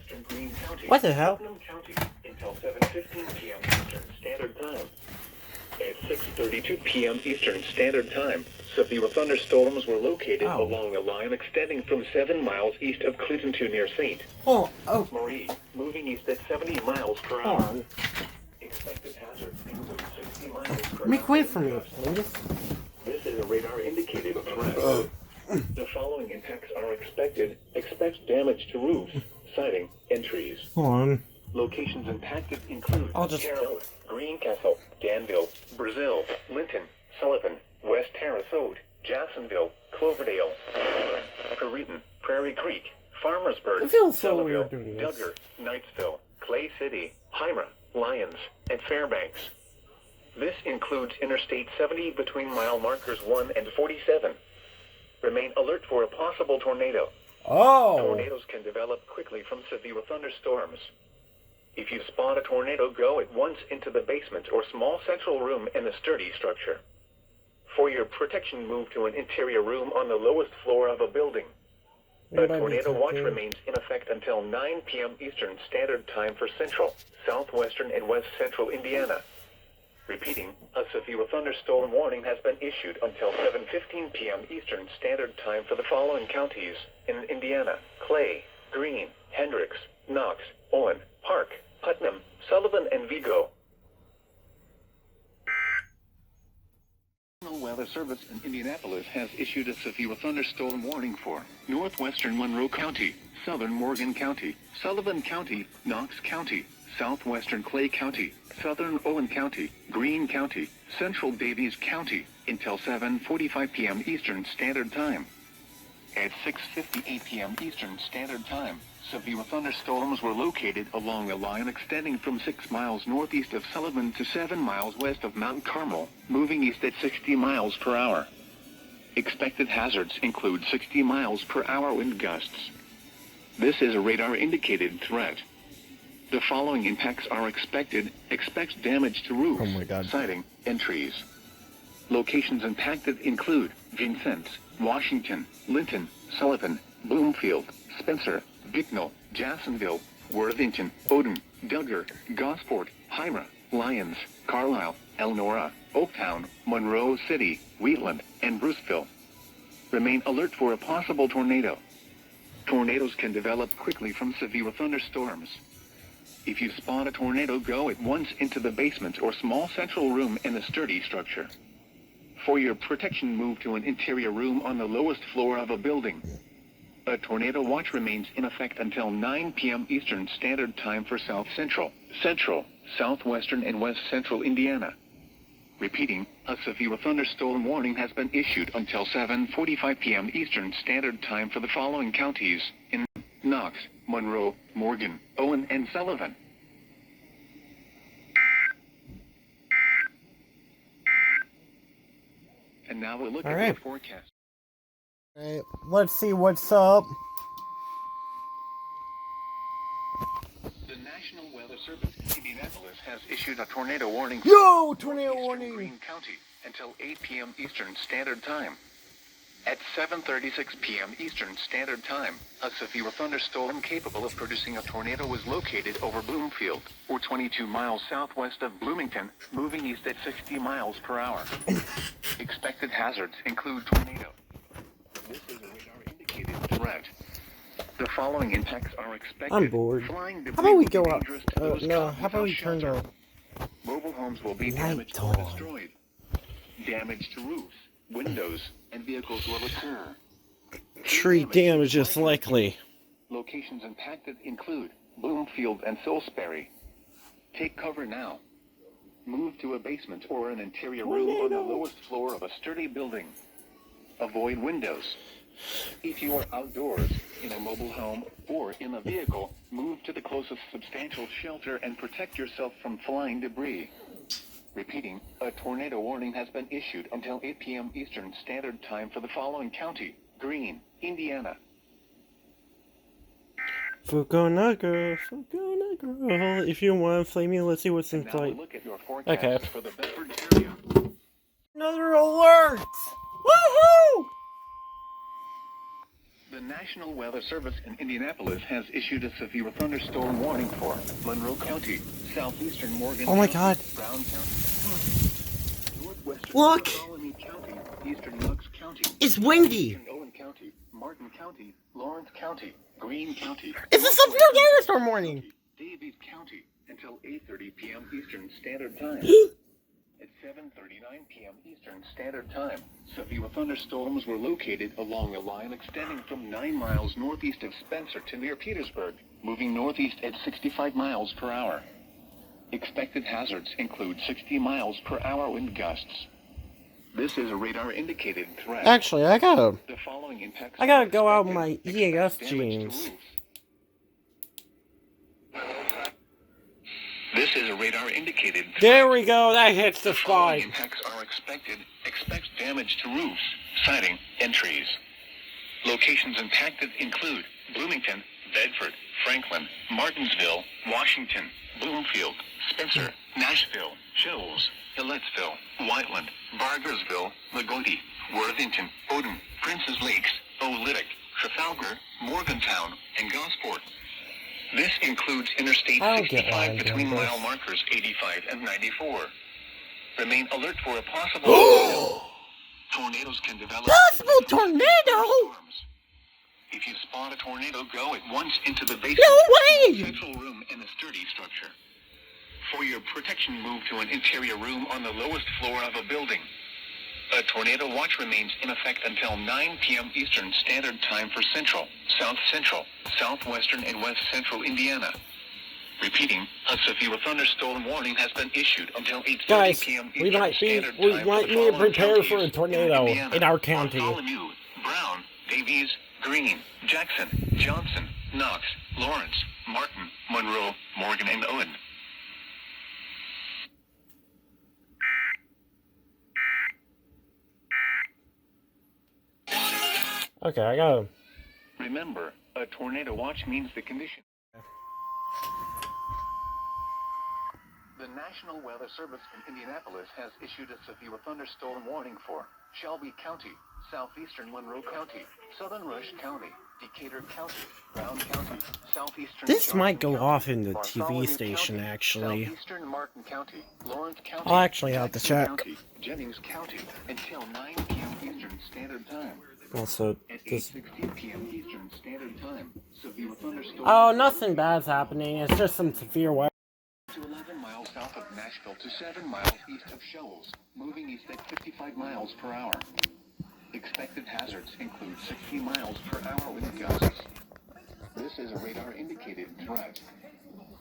southwestern Greene County. What the hell? Putnam County until 7:15 p.m. Eastern Standard Time. At 6:32 p.m. Eastern Standard Time, severe thunderstorms were located along a line extending from 7 miles east of Clinton to near St. Marie, moving east at 70 miles per hour. Expected hazards include 60 miles per hour. Make way for me, please. This is a radar-indicated threat. The following impacts are expected. Expect damage to roofs, siding, and trees. Hold on. Locations impacted include Carroll, Greencastle, Danville, Brazil, Linton, Sullivan, West Sarasota, Jacksonville, Cloverdale, Perryton, Prairie Creek, Farmersburg, I feel so weird doing this. Duggar, Knightsville, Clay City, Hira, Lyons, and Fairbanks. This includes Interstate 70 between mile markers 1 and 47. Remain alert for a possible tornado. Tornadoes can develop quickly from severe thunderstorms. If you spot a tornado, go at once into the basement or small central room in a sturdy structure. For your protection, move to an interior room on the lowest floor of a building. A tornado watch remains in effect until 9 p.m. Eastern Standard Time for central, southwestern, and west central Indiana. Repeating, a severe thunderstorm warning has been issued until 7:15 p.m. Eastern Standard Time for the following counties in Indiana: Clay, Greene, Hendricks, Knox, Owen, Park, Putnam, Sullivan, and Vigo. The National Weather Service in Indianapolis has issued a severe thunderstorm warning for northwestern Monroe County, southern Morgan County, Sullivan County, Knox County, southwestern Clay County, southern Owen County, Greene County, central Davies County, until 7:45 p.m. Eastern Standard Time. At 6:58 p.m. Eastern Standard Time, severe thunderstorms were located along a line extending from 6 miles northeast of Sullivan to 7 miles west of Mount Carmel, moving east at 60 miles per hour. Expected hazards include 60 miles per hour wind gusts. This is a radar-indicated threat. The following impacts are expected. Expect damage to roofs, siding, and trees. Locations impacted include Vincennes, Washington, Linton, Sullivan, Bloomfield, Spencer, Bicknell, Jacksonville, Worthington, Odin, Duggar, Gosport, Hira, Lyons, Carlisle, Elnora, Oaktown, Monroe City, Wheatland, and Bruceville. Remain alert for a possible tornado. Tornadoes can develop quickly from severe thunderstorms. If you spot a tornado, go at once into the basement or small central room in a sturdy structure. For your protection, move to an interior room on the lowest floor of a building. A tornado watch remains in effect until 9 p.m. Eastern Standard Time for South Central, Southwestern, and West Central Indiana. Repeating, a severe thunderstorm warning has been issued until 7:45 p.m. Eastern Standard Time for the following counties in Knox, Monroe, Morgan, Owen, and Sullivan. And now we'll look at the forecast. Alright, let's see what's up. The National Weather Service in Indianapolis has issued a tornado warning Yo, tornado warning! Greene County until 8 p.m. Eastern Standard Time. At 7:36 p.m. Eastern Standard Time, a severe thunderstorm capable of producing a tornado was located over Bloomfield, or 22 miles southwest of Bloomington, moving east at 60 miles per hour. Expected hazards include tornado. This is a radar-indicated threat. The following impacts are expected. I'm bored. Flying How debris about we will go be up? dangerous to those No, caught how about we without turn shelter. to Mobile homes will be night damaged or dawn. destroyed. Damage to roofs, windows, and vehicles will occur. Tree damage is likely. Locations impacted include Bloomfield and Salisbury. Take cover now. Move to a basement or an interior room on the lowest floor of a sturdy building. Avoid windows. If you are outdoors, in a mobile home, or in a vehicle, move to the closest substantial shelter and protect yourself from flying debris. Repeating, a tornado warning has been issued until 8 p.m. Eastern Standard Time for the following county: Greene, Indiana. Fukunaga. If you want to play me, let's see what's in Now flight. look at your forecast Okay. for the Bedford area. Another alert! Woohoo! The National Weather Service in Indianapolis has issued a severe thunderstorm warning for Monroe County, southeastern Morgan Oh my County, God. Brown County, northwestern Look! Bartholomew County, eastern Knox County, It's windy! eastern Owen County, Martin County, Lawrence County, Greene County, It's a severe thunderstorm warning! Davies County until 8:30 p.m. Eastern Standard Time. At 7:39 p.m. Eastern Standard Time, severe thunderstorms were located along a line extending from 9 miles northeast of Spencer to near Petersburg, moving northeast at 65 miles per hour. Expected hazards include 60 miles per hour wind gusts. This is a radar-indicated threat. Actually, I gotta The following impacts I gotta are go out expected. my EAS Expect damage to jeans. roofs. This is a radar-indicated threat. There we go, that hits the Following spine. impacts are expected. Expect damage to roofs, siding, and trees. Locations impacted include Bloomington, Bedford, Franklin, Martinsville, Washington, Bloomfield, Spencer, Nashville, Shoals, Hilletsville, Whiteland, Bargersville, Lagodi, Worthington, Odin, Princes Lakes, Oolitic, Trafalgar, Morgantown, and Gosport. This includes Interstate I don't get why 65 I'm between doing this. mile markers 85 and 94. Remain alert for a possible tornadoes can develop. Possible tornado? Storms. If you spot a tornado, go at once into the basement. No way! Central room in a sturdy structure. For your protection, move to an interior room on the lowest floor of a building. A tornado watch remains in effect until 9 p.m. Eastern Standard Time for Central, South Central, Southwestern, and West Central Indiana. Repeating, a severe thunderstorm warning has been issued until 8:30 Guys, p.m. we Eastern might Standard we Time might for the need to following prepare for a counties tornado Indiana, in our county. Bartholomew, Brown, Davies, Greene, Jackson, Johnson, Knox, Lawrence, Martin, Monroe, Morgan, and Owen. Okay, I gotta Remember, a tornado watch means the condition. The National Weather Service in Indianapolis has issued a severe thunderstorm warning for Shelby County, southeastern Monroe County, southern Rush County, Decatur County, Brown County, southeastern This Johnson might go County, off in the Bartholomew TV station, County, actually. southeastern Martin County, Lawrence County, I'll actually have to Jackson check. County, Jennings County, until 9 p.m. Eastern Standard Time. Also, At this... 8:16 p.m. Eastern Standard Time, severe thunderstorms. Oh, nothing bad's happening. It's just some severe weather. To 11 miles south of Nashville to 7 miles east of Shoals, moving east at 55 miles per hour. Expected hazards include 60 miles per hour wind gusts. This is a radar-indicated threat.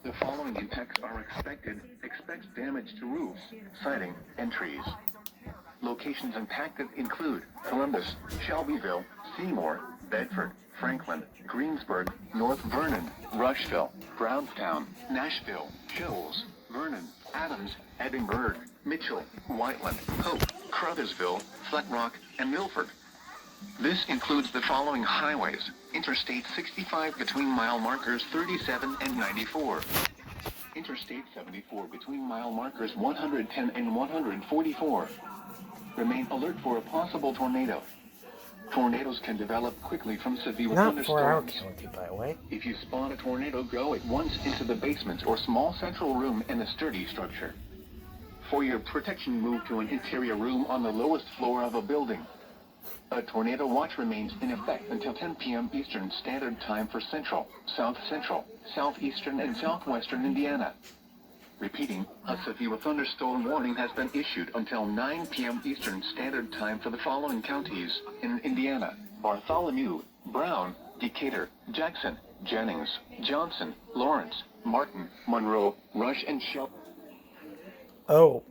The following impacts are expected. Expect damage to roofs, siding, and trees. Locations impacted include Columbus, Shelbyville, Seymour, Bedford, Franklin, Greensburg, North Vernon, Rushville, Brownstown, Nashville, Shoals, Vernon, Adams, Edinburgh, Mitchell, Whiteland, Hope, Crothersville, Flat Rock, and Milford. This includes the following highways: Interstate 65 between mile markers 37 and 94. Interstate 74 between mile markers 110 and 144. Remain alert for a possible tornado. Tornadoes can develop quickly from severe Not for our thunderstorms. county, by the way. If you spot a tornado, go at once into the basement or small central room in a sturdy structure. For your protection, move to an interior room on the lowest floor of a building. A tornado watch remains in effect until 10 p.m. Eastern Standard Time for Central, South Central, Southeastern, and Southwestern Indiana. Repeating, a severe thunderstorm warning has been issued until 9 p.m. Eastern Standard Time for the following counties in Indiana: Bartholomew, Brown, Decatur, Jackson, Jennings, Johnson, Lawrence, Martin, Monroe, Rush, and Shelby. Oh.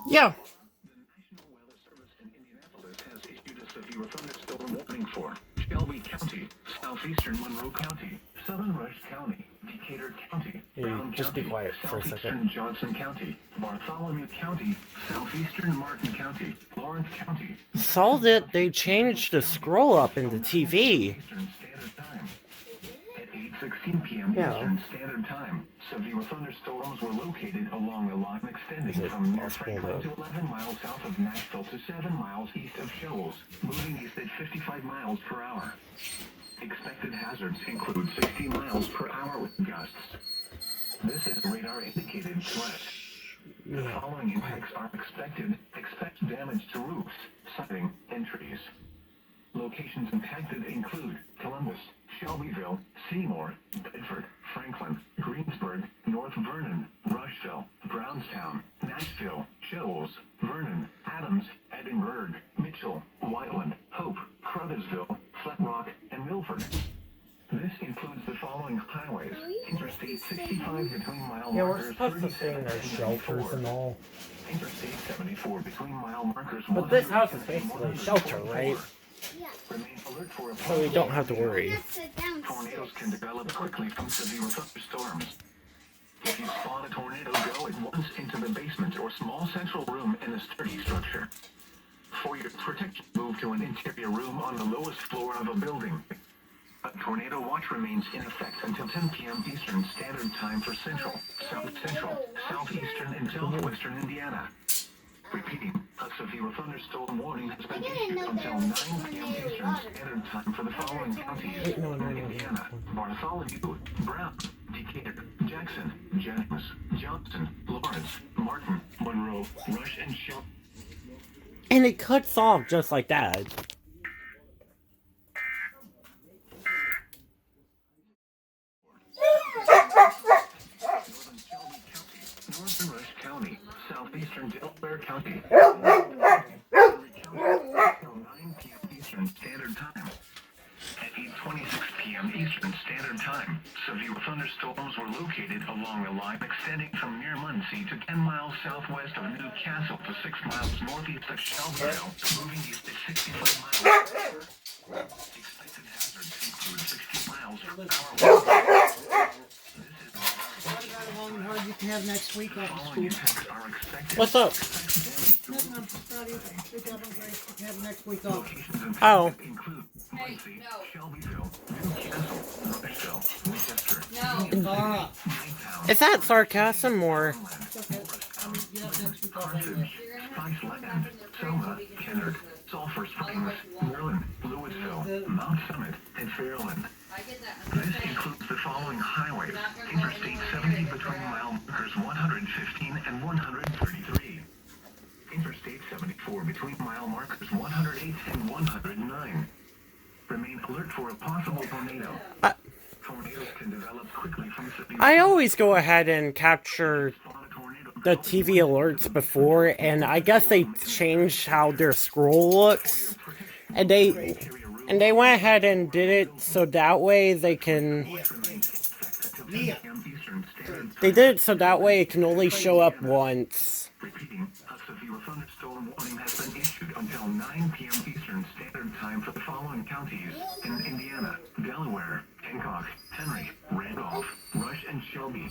Yeah. The National Weather Service in Indianapolis has issued a severe thunderstorm warning for Shelby County, southeastern Monroe County, southern Rush County, Decatur County, Brown just be County, quiet for a second. southeastern Johnson County, Bartholomew County, southeastern Martin County, Lawrence County. Saw that they changed the scroll up in the TV. Eastern Standard Time. At 16 p.m. Yeah. Eastern Standard Time, severe thunderstorms were located along the line extending Is it from near possible Franklin to- to 11 miles south of Nashville to 7 miles east of Shoals, moving east at 55 miles per hour. Expected hazards include 60 miles per hour with gusts. This is radar indicated threat. The Yeah. following impacts are expected. Expect damage to roofs, siding, and trees. Locations impacted include Columbus, Shelbyville, Seymour, Bedford, Franklin, Greensburg, North Vernon, Rushville, Brownstown, Nashville, Shoals, Vernon, Adams, Edinburgh, Mitchell, Whiteland, Hope, Crothersville, Flat Rock, and Milford. This includes the following highways: Interstate 65 between mile Yeah, we're markers supposed to 37 stay in our and shelters 74. and all. Interstate 74 between mile markers But this 100 house is and basically a 144. shelter, right? Yeah. Remain alert for a So we don't have to worry. That's a downstairs. Tornadoes can develop quickly from severe thunderstorms. If you spot a tornado, go at once into the basement or small central room in a sturdy structure. For your protection, move to an interior room on the lowest floor of a building. A tornado watch remains in effect until 10 p.m. Eastern Standard Time for Central, South Central, Southeastern, and Southwestern Indiana. Repeating, a severe thunderstorm warning has been issued until 9 p.m. Eastern Standard Time for the following counties Wait, no. in Indiana: Bartholomew, Brown, Decatur, Jackson, Jennings, Johnson, Lawrence, Martin, Monroe, Rush, and Shelby. And it cuts off just like that. Northern Rush County, Southeastern Delaware County, until 9 p.m. Eastern Standard Time. At 8:26 p.m. Eastern Standard Time, severe thunderstorms were located along the line extending from near Muncie to 10 miles southwest of New Castle to 6 miles northeast of Shelbyville, moving east at 65 miles per hour. Expected hazards include 60 miles per hour. How long and hard you can have next week off of school. Following impacts are expected. What's up? Nothing, I'm proud of you. Good job, I'm great. You can have next week off. Locations impacted Oh. include Muncie, Shelbyville, Newcastle, Rushville, Winchester, Laura, Newtown, Is that sarcasm or... it's okay. You have next week off Carthage, anyway. Spiceland, Selma, Kennard, Sulphur Springs, Merlin, Louisville, Mount Summit, and Fairland. This includes the following highways: Interstate 70 between mile markers 115 and 133. Interstate 74 between mile markers 108 and 109. Remain alert for a possible tornado. Tornadoes can develop quickly from severe. I always go ahead and capture Spawn a tornado the TV alerts before, and I guess they changed how their scroll looks. And they went ahead and did it so that way they can... They did it so that way it can only show up once. Repeating, a severe thunderstorm warning has been issued until 9 p.m. Eastern Standard Time for the following counties in Indiana: Delaware, Hancock, Henry, Randolph, Rush, and Shelby.